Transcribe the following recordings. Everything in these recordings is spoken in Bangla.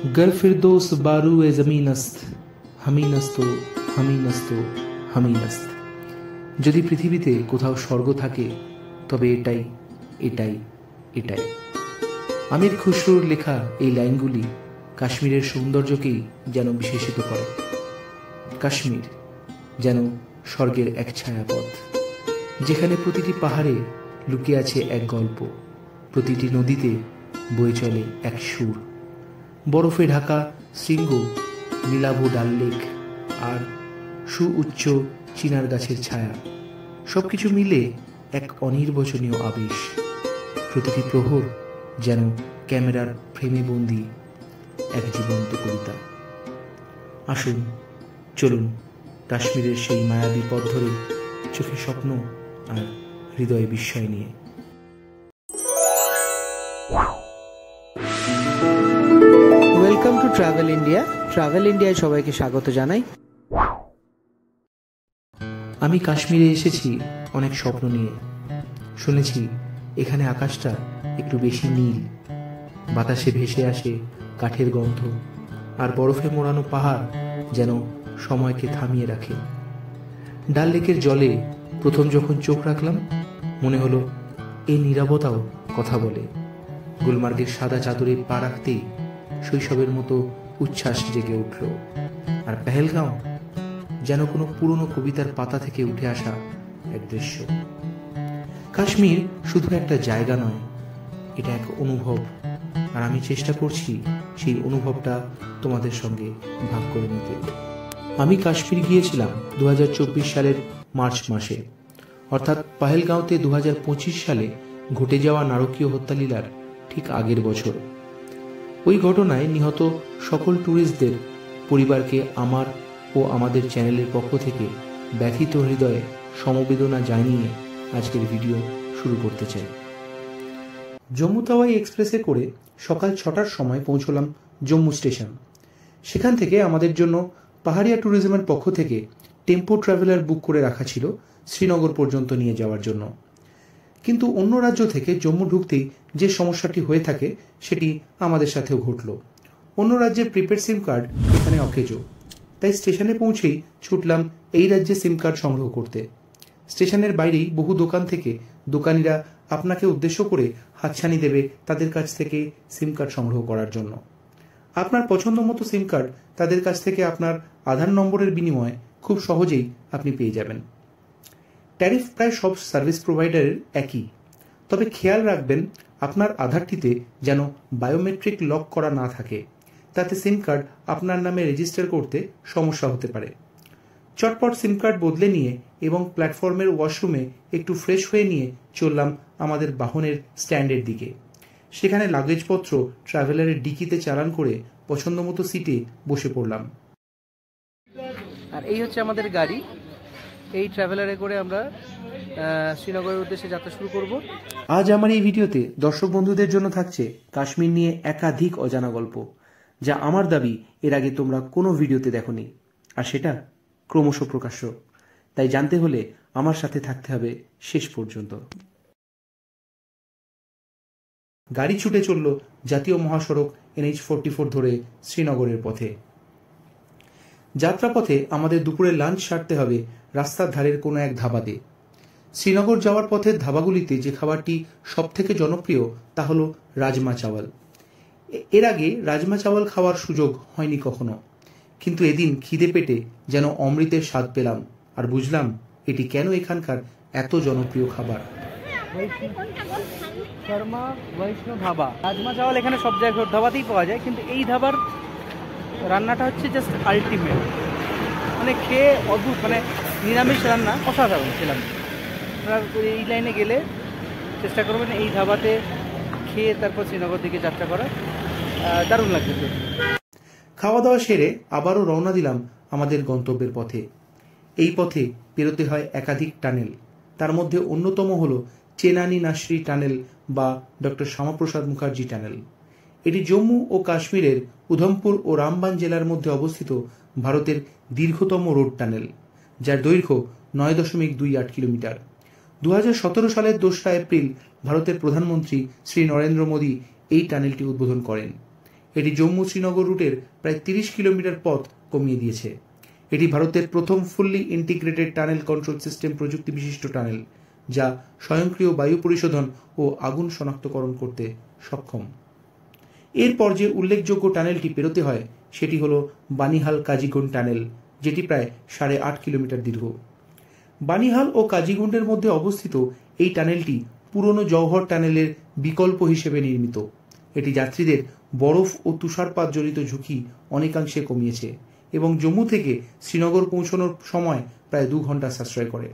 गर फिरदौस बारू ए जमीनस्त হামিনস্ত হামিনস্ত হামিনস্ত। যদি পৃথিবীতে কোথাও স্বর্গ থাকে তবে এটাই এটাই এটাই। আমির খুসরোর লেখা এই লাইনগুলি কাশ্মীরের সৌন্দর্যকেই যেন বিশেষিত করে। কাশ্মীর যেন স্বর্গের এক ছায়াপথ, যেখানে প্রতিটি পাহাড়ে লুকিয়ে আছে এক গল্প, প্রতিটি নদীতে বয়ে চলে এক সুর। বরফে ঢাকা শৃঙ্গ, নীলাভ ডাল লেক আর সুউচ্চ চিনার গাছের ছায়া, সবকিছু মিলে এক অনির্বচনীয় আবেশ। প্রতিটি প্রহর যেন ক্যামেরার ফ্রেমে বন্দি এক জীবন্ত কবিতা। আসুন, চলুন কাশ্মীরের সেই মায়াবী পথ ধরে, চোখে স্বপ্ন আর হৃদয়ে বিস্ময় নিয়ে। Welcome to travel India. Travel ইন্ডিয়ায় সবাইকে স্বাগত জানাই। আমি কাশ্মীরে এসেছি অনেক স্বপ্ন নিয়ে। শুনেছি এখানে আকাশটা একটু বেশি নীল, বাতাসে ভেসে আসে কাঠের গন্ধ, আর বরফে মোড়ানো পাহাড় যেন সময়কে থামিয়ে রাখে। ডাল লেকের জলে প্রথম যখন চোখ রাখলাম, মনে হলো এই নীরবতাও কথা বলে। গুলমার্গের সাদা চাদরে পা রাখতেই শৈশবের মতো উচ্ছ্বাস জেগে উঠল। আর পেহেলগাঁও যেন কোনো পুরনো কবিতার পাতা থেকে উঠে আসা এক দৃশ্য। কাশ্মীর শুধু একটা জায়গা নয়, এটা এক অনুভব, আর আমি চেষ্টা করছি সেই অনুভবটা তোমাদের সঙ্গে ভাগ করে নিতে। আমি কাশ্মীর গিয়েছিলাম 2024 সালের মার্চ মাসে, অর্থাৎ পেহেলগাঁওতে 2025 সালে ঘটে যাওয়া নারকীয় হত্যালীলার ঠিক আগের বছর। ওই ঘটনায় নিহত সকল ট্যুরিস্টদের পরিবারকে আমার ও আমাদের চ্যানেলের পক্ষ থেকে ব্যথিত হৃদয়ে সমবেদনা জানিয়ে আজকের ভিডিও শুরু করতে চাই। জম্মু তাওয়াই এক্সপ্রেসে করে সকাল 6টার সময় পৌঁছলাম জম্মু স্টেশন। সেখান থেকে আমাদের জন্য পাহাড়িয়া ট্যুরিজমের পক্ষ থেকে টেম্পো ট্রাভেলার বুক করে রাখা ছিল শ্রীনগর পর্যন্ত নিয়ে যাওয়ার জন্য। কিন্তু অন্য রাজ্য থেকে জম্মু ঢুকতেই যে সমস্যাটি হয়ে থাকে সেটি আমাদের সাথেও ঘটল। অন্য রাজ্যের প্রিপেড সিম কার্ড এখানে অকেজো, তাই স্টেশনে পৌঁছেই ছুটলাম এই রাজ্যে সিম কার্ড সংগ্রহ করতে। স্টেশনের বাইরেই বহু দোকান থেকে দোকানিরা আপনাকে উদ্দেশ্য করে হাতছানি দেবে তাদের কাছ থেকে সিম কার্ড সংগ্রহ করার জন্য। আপনার পছন্দ মতো সিম কার্ড তাদের কাছ থেকে আপনার আধার নম্বরের বিনিময়ে খুব সহজেই আপনি পেয়ে যাবেন। ট্যারিফ প্রায় সব সার্ভিস প্রোভাইডারের একই, তবে খেয়াল রাখবেন আপনার আধারটিতে যেন বায়োমেট্রিক লক করা না থাকে, তাতে সিম কার্ড আপনার নামে রেজিস্টার করতে সমস্যা হতে পারে। চটপট সিম কার্ড বদলে নিয়ে এবং প্ল্যাটফর্মের ওয়াশরুমে একটু ফ্রেশ হয়ে নিয়ে চললাম আমাদের বাহনের স্ট্যান্ডের দিকে। সেখানে লাগেজপত্র ট্রাভেলারের ডিকিতে চালান করে পছন্দ মতো সিটে বসে পড়লাম। আর এই হচ্ছে আমাদের গাড়ি। এই ট্রাভেলারে করে আমরা শ্রীনগরের উদ্দেশ্যে যাত্রা শুরু করব। আজ আমার এই ভিডিওতে দর্শক বন্ধুদের জন্য থাকছে কাশ্মীর নিয়ে একাধিক অজানা গল্প, যা আমার দাবি এর আগে তোমরা কোনো ভিডিওতে দেখোনি, আর সেটা ক্রমশ প্রকাশ্য। তাই জানতে হলে আমার সাথে থাকতে হবে শেষ পর্যন্ত। গাড়ি ছুটে চলল জাতীয় মহাসড়ক NH-44 ধরে শ্রীনগরের পথে। যাত্রাপথে আমাদের দুপুরের লাঞ্চ সারতে হবে রাস্তার ধারের কোনো এক ধাবাতে। শ্রীনগর যাওয়ার পথের ধাবাগুলিতে যে খাবারটি সব থেকে জনপ্রিয় তা হলো রাজমা চাওয়াল। এর আগে রাজমা চাওয়াল খাওয়ার সুযোগ হয়নি কখনো, কিন্তু এদিন খিদে পেটে যেন অমৃতের স্বাদ পেলাম, আর বুঝলাম এটি কেন এখানকার এত জনপ্রিয় খাবার। শর্মা বৈষ্ণব ধাবা। রাজমা চাওয়াল এখানে সব জায়গায় ধাবাতেই পাওয়া যায়, কিন্তু এই ধাবার রান্নাটা হচ্ছে জাস্ট আলটিমেট। মানে খেয়ে অদ্ভুত, মানে নিরামিষ রান্না অসাধারণ ছিলাম। আপনারা এই লাইনে গেলে চেষ্টা করবেন এই ধাবাতে খেয়ে তারপর শ্রীনগর দিকে যাত্রা করা, দারুণ লাগবে। খাওয়া দাওয়া সেরে আবারও রওনা দিলাম আমাদের গন্তব্যের পথে। এই পথে পেরোতে হয় একাধিক টানেল, তার মধ্যে অন্যতম হল চেনানি নাসরি টানেল বা ডক্টর শ্যামাপ্রসাদ মুখার্জি টানেল। এটি জম্মু ও কাশ্মীরের উধমপুর ও রামবান জেলার মধ্যে অবস্থিত ভারতের দীর্ঘতম রোড টানেল, যার দৈর্ঘ্য 9.28 কিলোমিটার। 2017 সালের 2রা এপ্রিল ভারতের প্রধানমন্ত্রী শ্রী নরেন্দ্র মোদী এই টানেলটি উদ্বোধন করেন। এটি জম্মু শ্রীনগর রুটের প্রায় 30 কিলোমিটার পথ কমিয়ে দিয়েছে। এটি ভারতের প্রথম fully integrated tunnel control system প্রযুক্তি বিশিষ্ট টানেল, যা স্বয়ংক্রিয় বায়ু পরিশোধন ও আগুন শনাক্তকরণ করতে সক্ষম। এরপর যে উল্লেখযোগ্য টানেলটি পেরোতে হয় সেটি হল বানিহাল কাজিগুন্ড টানেল, যেটি প্রায় 8.5 কিলোমিটার দীর্ঘ। বানিহাল ও কাজিগুন্ডের মধ্যে অবস্থিত এই টানেলটি পুরনো জওহর টানেলের বিকল্প হিসেবে নির্মিত। এটি যাত্রীদের বরফ ও তুষারপাত জনিত ঝুঁকি অনেকাংশে কমিয়েছে এবং জম্মু থেকে শ্রীনগর পৌঁছানোর সময় প্রায় 2 ঘন্টা সাশ্রয় করে।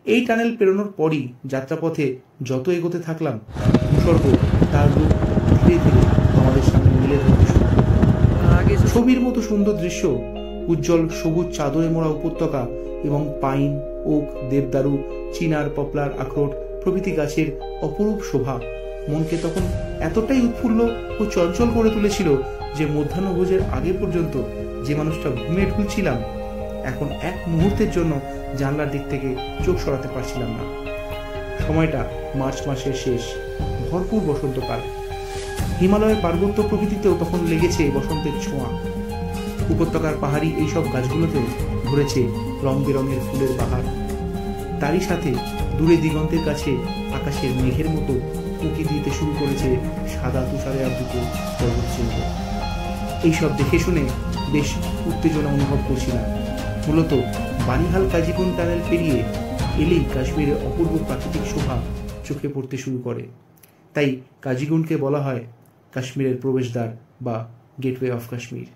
এই টানেল পেরোনোর পরই যাত্রাপথে যত এগোতে থাকলাম, ভূস্বর্গ তার রূপ ধীরে ধীরে আমাদের সামনে মিলে ধরতে শুরু করল। ছবির মতো সুন্দর দৃশ্য, উজ্জ্বল সবুজ চাদরে মোড়া উপত্যকা এবং পাইন, ওক, দেবদারু, চিনার, পপলার, আখরোট প্রভৃতি গাছের অপরূপ শোভা মনকে তখন এতটাই উৎফুল্ল ও চঞ্চল করে তুলেছিল যে মধ্যাহ্নভোজের আগে পর্যন্ত যে মানুষটা ঘুমে ঢুলছিলাম, এখন এক মুহূর্তের জন্য জানলার দিক থেকে চোখ সরাতে পারছিলাম না। সময়টা মার্চ মাসের শেষ, ভরপুর বসন্তকাল। হিমালয়ের পার্বত্য প্রকৃতিতেও তখন লেগেছে বসন্তের ছোঁয়া। উপত্যকার পাহাড়ি এইসব গাছগুলোতেও ধরেছে রং বেরঙের ফুলের বাহার। তারই সাথে দূরে দিগন্তের কাছে আকাশের মেঘের মতো উঁকি দিতে শুরু করেছে সাদা তুষারে আবৃত পর্বতশৃঙ্গ। এইসব দেখে শুনে বেশ উত্তেজনা অনুভব করছিলাম। মূলত বানিহাল কাজিগুন্ড টানেল পেরিয়ে এলেই কাশ্মীরের অপূর্ব প্রাকৃতিক শোভা চোখে পড়তে শুরু করে। তাই কাজিগুন্ডকে বলা হয় কাশ্মীরের প্রবেশদ্বার বা গেটওয়ে অফ কাশ্মীর।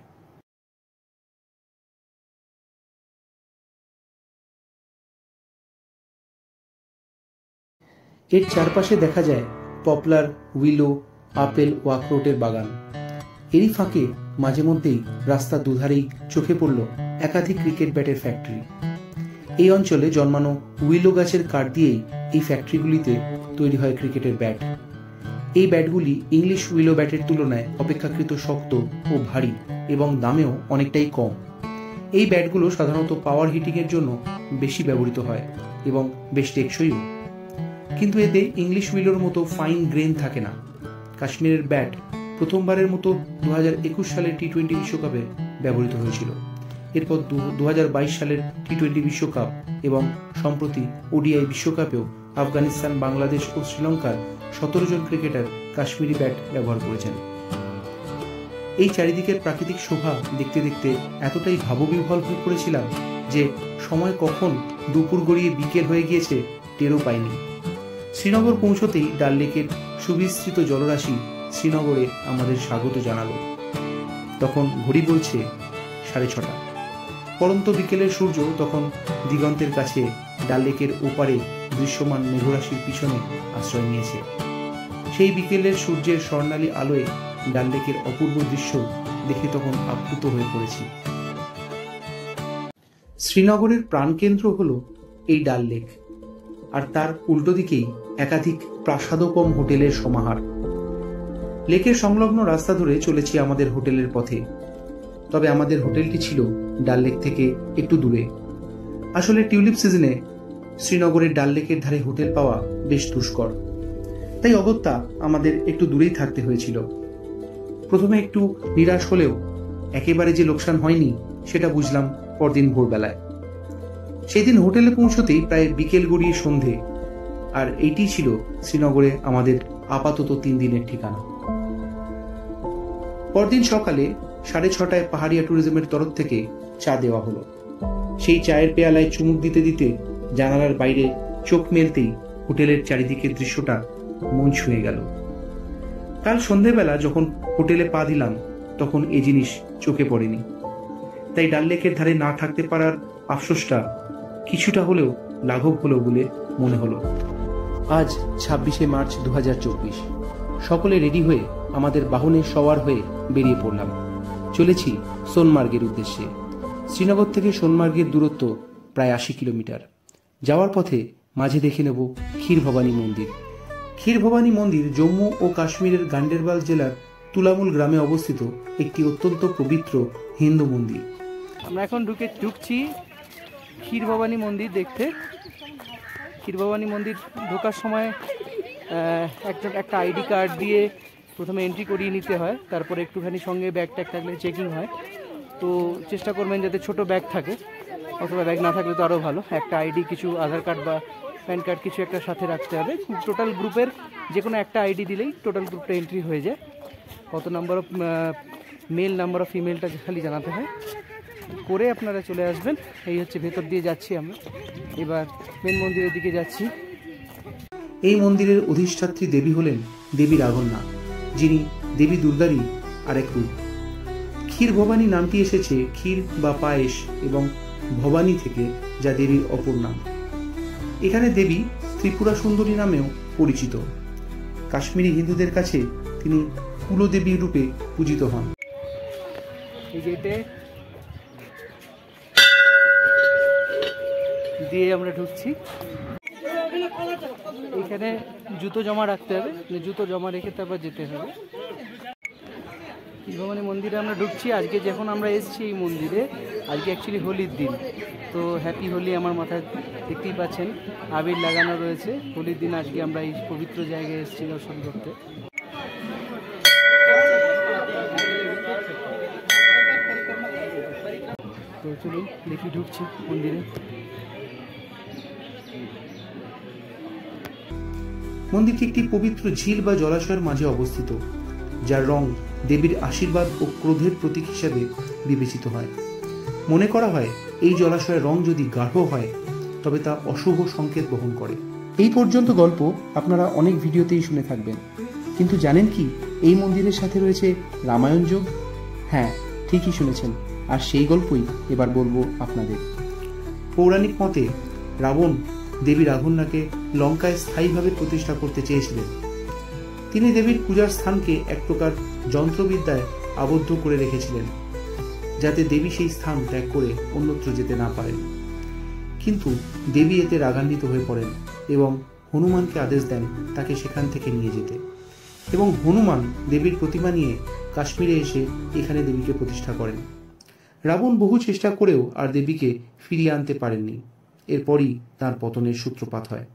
এর চারপাশে দেখা যায় পপলার, উইলো, আপেল ও আখরোটের বাগান। এরই ফাঁকে মাঝে মধ্যেই রাস্তার দুধারেই চোখে পড়ল একাধিক ক্রিকেট ব্যাটের ফ্যাক্টরি। এই অঞ্চলে জন্মানো উইলো গাছের কাঠ দিয়েই এই ফ্যাক্টরিগুলিতে তৈরি হয় ক্রিকেটের ব্যাট। এই ব্যাটগুলি ইংলিশ উইলো ব্যাটের তুলনায় অপেক্ষাকৃত শক্ত ও ভারী এবং দামেও অনেকটাই কম। এই ব্যাটগুলো সাধারণত পাওয়ার হিটিংয়ের জন্য বেশি ব্যবহৃত হয় এবং বেশ টেকসইও। কিন্তু এতে ইংলিশ উইলোর মতো ফাইন গ্রেন থাকে না। কাশ্মীরের ব্যাট প্রথমবারের মতো 2021 সালের টি-20 বিশ্বকাপে ব্যবহৃত হয়েছিল। এরপর 2022 সালের টি-20 বিশ্বকাপ এবং সম্প্রতি ওডিআই বিশ্বকাপেও আফগানিস্তান, বাংলাদেশ ও শ্রীলঙ্কার 17 জন ক্রিকেটার কাশ্মীরি ব্যাট ব্যবহার করেছেন। এই চারিদিকের প্রাকৃতিক শোভা দেখতে দেখতে এতটাই ভাববিহ্বল হয়ে পড়েছিলাম যে সময় কখন দুপুর গড়িয়ে বিকেল হয়ে গিয়েছে টেরও পাইনি। শ্রীনগর পৌঁছতেই ডাল লেকের সুবিস্তৃত জলরাশি শ্রীনগরে আমাদের স্বাগত জানালো। তখন ঘড়ি বলছে 6:30। পরন্ত বিকেলের সূর্য তখন দিগন্তের কাছে ডাল লেকের ওপারে দৃশ্যমান মেঘরাশির পিছনে আশ্রয় নিয়েছে। সেই বিকেলের সূর্যের স্বর্ণালী আলোয় ডাল লেকের অপূর্ব দৃশ্য দেখে তখন আপ্লুত হয়ে পড়েছি। শ্রীনগরের প্রাণকেন্দ্র হলো এই ডাল লেক, আর তার উল্টো দিকেই একাধিক প্রাসাদোপম হোটেলের সমাহার। লেকের সংলগ্ন রাস্তা ধরে চলেছি আমাদের হোটেলের পথে। তবে আমাদের হোটেলটি ছিল ডাল লেক থেকে একটু দূরে। আসলে টিউলিপ সিজনে শ্রীনগরের ডাল লেকের ধারে হোটেল পাওয়া বেশ দুষ্কর, তাই অগত্যা আমাদের একটু দূরেই থাকতে হয়েছিল। প্রথমে একটু নিরাশ হলেও একেবারে যে লোকসান হয়নি সেটা বুঝলাম পরদিন ভোরবেলায়। সেই দিন হোটেলে পৌঁছতেই প্রায় বিকেল গড়িয়ে সন্ধে, আর এইটি ছিল শ্রীনগরে আমাদের আপাতত 3 দিনের ঠিকানা। পরদিন সকালে 6:30 পাহাড়িয়া ট্যুরিজমের তরফ থেকে চা দেওয়া হলো। সেই চায়ের পেয়ালায় চুমুক দিতে দিতে জানালার বাইরে চোখ মেলতেই হোটেলের চারিদিকের দৃশ্যটা মন ছুঁয়ে গেল। কাল সন্ধেবেলা যখন হোটেলে পা দিলাম তখন এই জিনিস চোখে পড়েনি, তাই ডাল লেকের ধারে না থাকতে পারার আফসোসটা কিছুটা হলেও লাঘব হলো বলে মনে হলো। আজ 26শে মার্চ 2024। সকলে রেডি হয়ে আমাদের বাহনে সওয়ার হয়ে বেরিয়ে পড়লাম। চলেছি সোনমার্গের উদ্দেশ্যে। শ্রীনগর থেকে সোনমার্গের দূরত্ব প্রায় 80 কিলোমিটার। যাওয়ার পথে মাঝে দেখে নেব ক্ষীর ভবানী মন্দির। ক্ষীর ভবানী মন্দির জম্মু ও কাশ্মীরের গান্ডেরবাল জেলার তুলামুল গ্রামে অবস্থিত একটি অত্যন্ত পবিত্র হিন্দু মন্দির। আমরা এখন ঢুকছি ক্ষীর ভবানী মন্দির দেখতে। ক্ষীর ভবানী মন্দির ঢোকার সময় একটা আইডি কার্ড দিয়ে প্রথমে এন্ট্রি করিয়ে নিতে হয়, তারপরে একটুখানি সঙ্গে ব্যাগ ট্যাগ থাকলে চেকিং হয়। তো চেষ্টা করবেন যাতে ছোট ব্যাগ থাকে, অথবা ব্যাগ না থাকলে তো আরও ভালো। একটা আইডি, কিছু আধার কার্ড বা প্যান কার্ড কিছু একটা সাথে রাখতে হবে। টোটাল গ্রুপের যে কোনো একটা আইডি দিলেই টোটাল গ্রুপটা এন্ট্রি হয়ে যায়। কত number of male, number of ফিমেলটা খালি জানাতে হয়, করে আপনারা চলে আসবেন। এই হচ্ছে ভেতর দিয়ে যাচ্ছি আমরা, এবার মেন মন্দিরের দিকে যাচ্ছি। এই মন্দিরের অধিষ্ঠাত্রী দেবী হলেন দেবী রাঘন্যা, যিনি দেবী দুর্গারই আরেক রূপ। ক্ষীর ভবানী নামটি এসেছে ক্ষীর বা পায়েস এবং ভবানী থেকে, যা দেবীর অপর নাম। এখানে দেবী ত্রিপুরা সুন্দরী নামেও পরিচিত। কাশ্মীরি হিন্দুদের কাছে তিনি কুলদেবী রূপে পূজিত হন। এই গেটে দিয়ে আমরা ঢুকছি। এখানে জুতো জমা রাখতে হবে, জুতো জমা রেখে তারপর যেতে হবে। ভবানী মন্দিরে আমরা ঢুকছি। আজকে যখন আমরা এসেছি এই মন্দিরে, আজকে অ্যাকচুয়ালি হোলির দিন। তো হ্যাপি হোলি আমার মাথায় দেখতেই পাচ্ছেন, আবির লাগানো রয়েছে। হোলির দিন আজকে আমরা এই পবিত্র জায়গায় এসেছি দর্শন করতে। তো চলুন দেখি ঢুকছি মন্দিরে। মন্দিরটি একটি পবিত্র ঝিল বা জলাশয়ের মাঝে অবস্থিত, যার রং দেবীর আশীর্বাদ ও ক্রোধের প্রতীক হিসেবে বিবেচিত হয়। মনে করা হয় এই জলাশয়ের রং যদি গাঢ় হয় তবে তা অশুভ সংকেত বহন করে। এই পর্যন্ত গল্প আপনারা অনেক ভিডিওতেই শুনে থাকবেন, কিন্তু জানেন কি এই মন্দিরের সাথে রয়েছে রামায়ণ যোগ? হ্যাঁ, ঠিকই শুনেছেন, আর সেই গল্পই এবার বলবো আপনাদের। পৌরাণিক মতে রাবণ দেবী রাঘন্যাকে লঙ্কায় স্থায়ীভাবে প্রতিষ্ঠা করতে চেয়েছিলেন। তিনি দেবীর পূজার স্থানকে এক প্রকার যন্ত্রবিদ্যায় আবদ্ধ করে রেখেছিলেন, যাতে দেবী সেই স্থান ত্যাগ করে অন্যত্র যেতে না পারেন। কিন্তু দেবী এতে রাগান্বিত হয়ে পড়েন এবং হনুমানকে আদেশ দেন তাকে সেখান থেকে নিয়ে যেতে, এবং হনুমান দেবীর প্রতিমা নিয়ে কাশ্মীরে এসে এখানে দেবীকে প্রতিষ্ঠা করেন। রাবণ বহু চেষ্টা করেও আর দেবীকে ফিরিয়ে আনতে পারেননি। এরপরই তার পতনের সূত্রপাত হয়।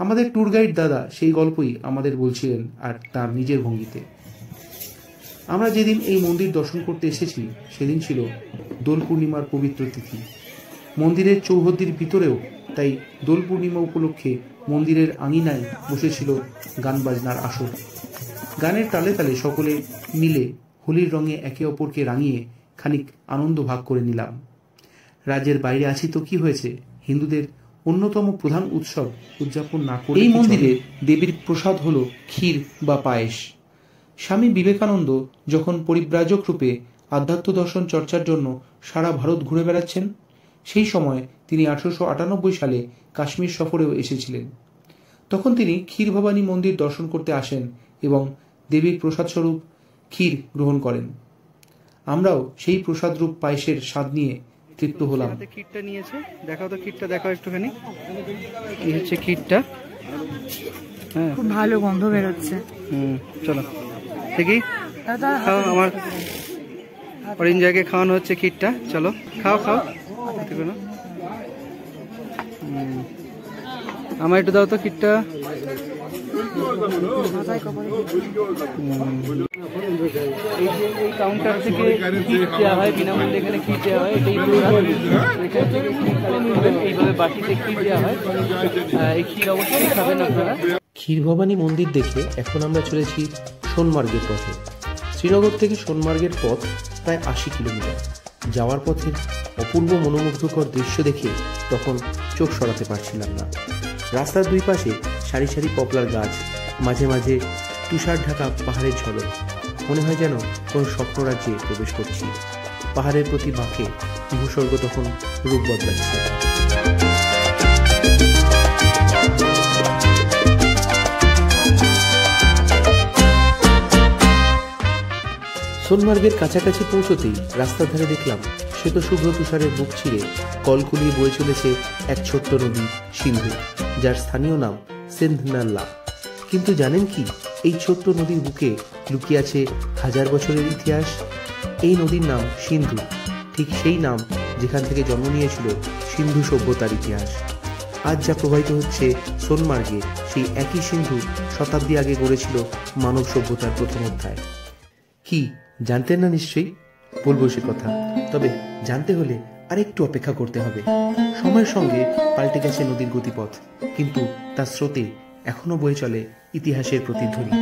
আমাদের ট্যুর গাইড দাদা সেই গল্পই আমাদের বলছিলেন, আর তার নিজের ভঙ্গিতে। আমরা যেদিন এই মন্দির দর্শন করতে এসেছি সেদিন ছিল দোল পূর্ণিমার পবিত্র তিথি। মন্দিরের চৌহদ্দির ভিতরেও তাই দোল পূর্ণিমা উপলক্ষে মন্দিরের আঙিনায় বসেছিল গান বাজনার আসর। গানের তালে তালে সকলে মিলে হোলির রঙে একে অপরকে রাঙিয়ে খানিক আনন্দ ভাগ করে নিলাম। রাজ্যের বাইরে আছি তো কি হয়েছে, হিন্দুদের অন্যতম প্রধান উৎসব উদযাপন না করে এই মন্দিরে দেবীর প্রসাদ হল ক্ষীর বা পায়েস। স্বামী বিবেকানন্দ যখন পরিব্রাজক রূপে আধ্যাত্ম দর্শন চর্চার জন্য সারা ভারত ঘুরে বেড়াচ্ছেন, সেই সময় তিনি 1898 সালে কাশ্মীর সফরেও এসেছিলেন। তখন তিনি ক্ষীর ভবানী মন্দির দর্শন করতে আসেন এবং দেবীর প্রসাদ স্বরূপ ক্ষীর গ্রহণ করেন। আমরাও সেই প্রসাদ রূপ পায়েসের স্বাদ নিয়ে তৃপ্ত হলাম। ক্ষীরটা নিয়েছে, দেখাও তো ক্ষীরটা, দেখাও একটুখানি। এই হচ্ছে ক্ষীরটা। হ্যাঁ, খুব ভালো গন্ধ বেরোচ্ছে। চলো দেখি, খাও। আমার অরেঞ্জ জায়গায় খাওয়ানো হচ্ছে ক্ষীরটা। চলো খাও খাও। আমার একটু দাও তো ক্ষীরটা। এই কাউন্টার থেকে ক্ষীর দেওয়া হয় বিনামূল্যে, এখানে ক্ষীর দেওয়া হয়। এটাই এখান থেকে ক্ষীর কালেক্ট করবেন, এইভাবে বাটিতে ক্ষীর দেওয়া হয়। এই ক্ষীর অবশ্যই খাবেন আপনারা। ক্ষীর ভবানী মন্দির দেখে এখন আমরা চলেছি সোনমার্গের পথে। শ্রীনগর থেকে সোনমার্গের পথ প্রায় 80 কিলোমিটার। যাওয়ার পথের অপূর্ব মনোমুগ্ধকর দৃশ্য দেখে তখন চোখ সরাতে পারছিলাম না। রাস্তার দুই পাশে সারি সারি পপলার গাছ, মাঝে মাঝে তুষার ঢাকা পাহাড়ের ঝলক। মনে হয় যেন কোন স্বপ্নরাজ্যে প্রবেশ করছি। পাহাড়ের প্রতি বাঁকে ভূস্বর্গ তখন রূপ বদলাচ্ছে। সোনমার্গের কাছাকাছি পৌঁছতেই রাস্তার ধারে দেখলাম শ্বেত শুভ্র তুষারের বুক ছিঁড়ে কলকুলিয়ে বয়ে চলেছে এক ছোট্ট নদী সিন্ধু, যার স্থানীয় নাম সিন্ধ নাল্লা। কিন্তু জানেন কি, এই ছোট্ট নদীর বুকে লুকিয়ে আছে 1000 বছরের ইতিহাস। এই নদীর নাম সিন্ধু, ঠিক সেই নাম যেখান থেকে জন্ম নিয়েছিল সিন্ধু সভ্যতার ইতিহাস। আজ যা প্রবাহিত হচ্ছে সোনমার্গে, সেই একই সিন্ধু শতাব্দী আগে গড়েছিল মানব সভ্যতার প্রথম অধ্যায়। কি জানতেন না? নিশ্চয়ই বলবো সে কথা, তবে জানতে হলে আরেকটু অপেক্ষা করতে হবে। সময়ের সঙ্গে পাল্টে গেছে নদীর গতিপথ, কিন্তু তার স্রোতে এখনো বয়ে চলে ইতিহাসের প্রতিধ্বনি।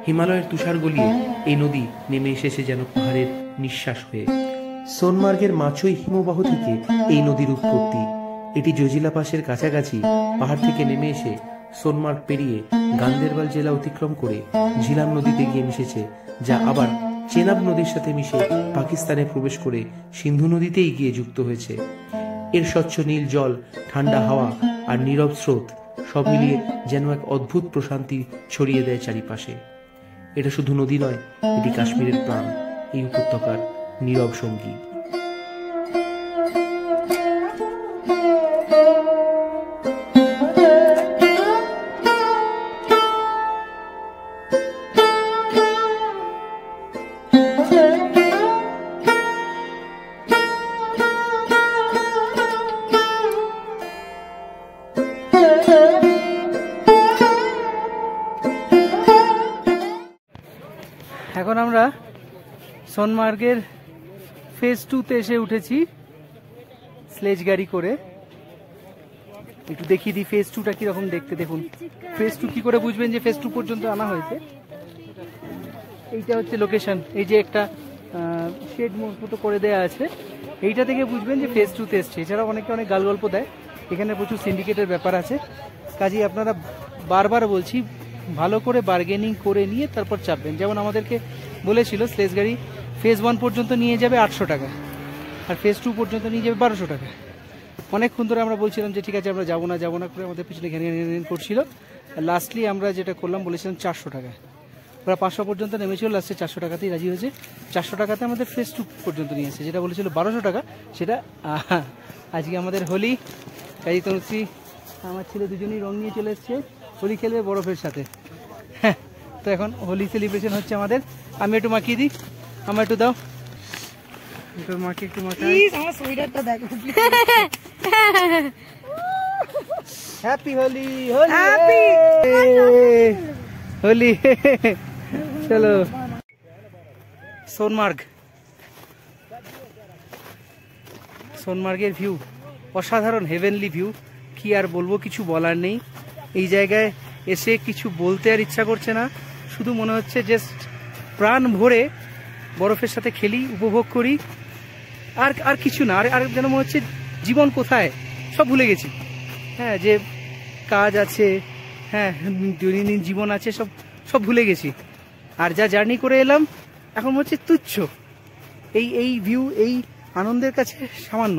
হিমালয়ের তুষার গলিয়ে এই নদী নেমে এসেছে যেন পাহাড়ের নিঃশ্বাস হয়ে। সোনমার্গের মাছই হিমবাহ থেকে এই নদীর উৎপত্তি। এটি জজিলা পাসের কাছাকাছি পাহাড় থেকে নেমে এসে সোনমার্গ পেরিয়ে গান্দেরবাল জেলা অতিক্রম করে ঝিলাম নদীতে গিয়ে মিশেছে, যা আবার চেনাব নদীর সাথে মিশে পাকিস্তানে প্রবেশ করে সিন্ধু নদীতেই গিয়ে যুক্ত হয়েছে। এর স্বচ্ছ নীল জল, ঠান্ডা হাওয়া আর নীরব স্রোত সব মিলিয়ে যেন এক অদ্ভুত প্রশান্তি ছড়িয়ে দেয় চারিপাশে। এটা শুধু নদী নয়, এটি কাশ্মীরের প্রাণ, এই উপত্যকার নীরব সঙ্গী। এখন আমরা সোনমার্গের ফেজ 2-তে এসে উঠেছি স্লেজ গাড়ি করে। একটু দেখিয়ে দিই ফেজ 2টা কিরকম দেখতে। দেখুন ফেজ 2 কি করে বুঝবেন যে ফেজ 2 পর্যন্ত আনা হয়েছে। এইটা হচ্ছে লোকেশন, এই যে একটা শেড মতো করে দেয়া আছে, এইটা থেকে বুঝবেন যে ফেজ 2-তে এসছে। এছাড়াও অনেকে অনেক গাল গল্প দেয়, এখানে প্রচুর সিন্ডিকেটের ব্যাপার আছে। কাজেই আপনারা বারবার বলছি, ভালো করে বার্গেনিং করে নিয়ে তারপর চাপবেন। যেমন আমাদেরকে বলেছিল স্লেজ গাড়ি ফেজ 1 পর্যন্ত নিয়ে যাবে 800 টাকা, আর ফেজ 2 পর্যন্ত নিয়ে যাবে 1200 টাকা। অনেকক্ষণ ধরে আমরা বলছিলাম যে ঠিক আছে আমরা যাবো না করে আমাদের পিছনে ঘেন করছিল। লাস্টলি আমরা যেটা করলাম, বলেছিলাম 400 টাকা। ওরা 500 পর্যন্ত নেমেছিল, লাস্টে 400 টাকাতেই রাজি হয়েছে। 400 টাকাতে আমাদের ফেজ 2 পর্যন্ত নিয়ে এসেছে। যেটা বলেছিল 1200 টাকা, সেটা আজকে আমাদের হোলি, কাজী তনুশ্রী আমার ছেলে দুজনেই রং নিয়ে চলে এসছে, হোলি খেলবে বরফের সাথে। হ্যাঁ, তো এখন হোলি সেলিব্রেশন হচ্ছে আমাদের। আমি একটু মাখিয়ে দিই, আমার একটু দাও, একটু মাখিয়ে, একটু মাখাই। আমার সোয়েটারটা দেখো। Happy Holi, Holi happy Holi. চলো সোনমার্গ, সোনমার্গের ভিউ অসাধারণ, হেভেনলি ভিউ। কি আর বলবো, কিছু বলার নেই। এই জায়গায় এসে কিছু বলতে আর ইচ্ছা করছে না, শুধু মনে হচ্ছে জাস্ট প্রাণ ভরে বরফের সাথে খেলি, উপভোগ করি, আর আর কিছু না। আর যেন মনে হচ্ছে জীবন কোথায় সব ভুলে গেছি। হ্যাঁ, যে কাজ আছে, হ্যাঁ দৈনন্দিন জীবন আছে, সব ভুলে গেছি। আর যা জার্নি করে এলাম এখন মনে হচ্ছে তুচ্ছ। এই ভিউ, এই আনন্দের কাছে সামান্য।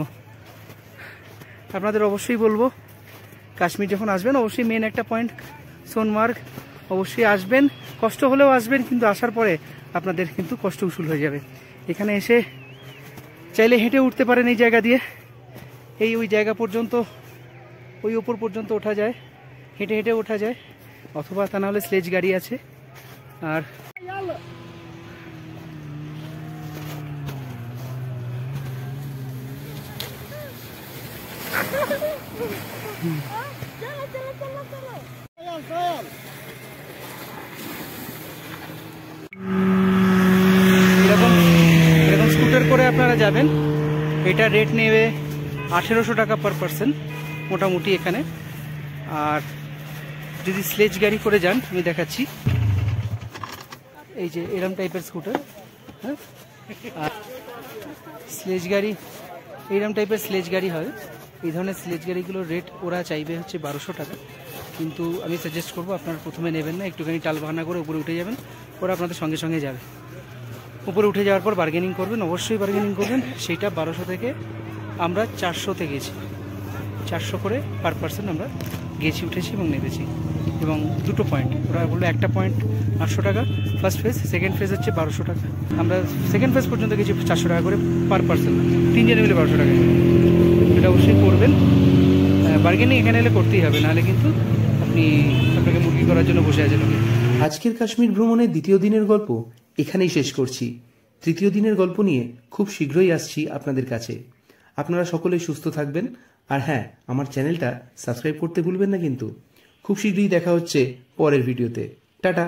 আপনাদের অবশ্যই বলবো, কাশ্মীর যখন আসবেন অবশ্যই মেন একটা পয়েন্ট সোনমার্গ অবশ্যই আসবেন। কষ্ট হলেও আসবেন, কিন্তু আসার পরে আপনাদের কিন্তু কষ্ট উসুল হয়ে যাবে। এখানে এসে চাইলে হেঁটে উঠতে পারেন এই জায়গা দিয়ে, ওই জায়গা পর্যন্ত, ওই ওপর পর্যন্ত ওঠা যায়, হেঁটে হেঁটে ওঠা যায়, অথবা তা নাহলে স্লেজ গাড়ি আছে। আর এরকম স্কুটার করে আপনারা যাবেন, এটা রেট নেবে 1800 টাকা পার পার্সন মোটামুটি এখানে। আর যদি স্লেজ গাড়ি করে যান, আমি দেখাচ্ছি, এই যে এরম টাইপের স্কুটার, হ্যাঁ, আর স্লেজ গাড়ি, এইরকম টাইপের স্লেজ গাড়ি হয়। এই ধরনের স্লেজ গাড়িগুলোর রেট ওরা চাইবে হচ্ছে 1200 টাকা, কিন্তু আমি সাজেস্ট করবো আপনারা প্রথমে নেবেন না, একটুখানি টাল বাহানা করে উপরে উঠে যাবেন, ওরা আপনাদের সঙ্গে সঙ্গে যাবে। উপরে উঠে যাওয়ার পর বার্গেনিং করবেন, অবশ্যই বার্গেনিং করবেন। সেইটা 1200 থেকে আমরা 400-তে গেছি, 400 করে পার পার্সন আমরা গেছি, উঠেছি এবং নেমেছি। এবং দুটো পয়েন্ট, ওরা বললো একটা পয়েন্ট 800 টাকা ফার্স্ট ফেজ, সেকেন্ড ফেজ হচ্ছে 1200 টাকা। আমরা সেকেন্ড ফেজ পর্যন্ত গেছি 400 টাকা করে পার পার্সন, 3 জনে মিলে 1200 টাকা। এটা অবশ্যই করবেন, বার্গেনিং এখানে এলে করতেই হবে, নাহলে কিন্তু আপনাকে মুরগি করার জন্য বসে আছেন। আজকের কাশ্মীর ভ্রমণের দ্বিতীয় দিনের গল্প এখানেই শেষ করছি। তৃতীয় দিনের গল্প নিয়ে খুব শীঘ্রই আসছি আপনাদের কাছে। আপনারা সকলেই সুস্থ থাকবেন আর হ্যাঁ, আমার চ্যানেলটা সাবস্ক্রাইব করতে ভুলবেন না কিন্তু। খুব শীঘ্রই দেখা হচ্ছে পরের ভিডিওতে। টাটা।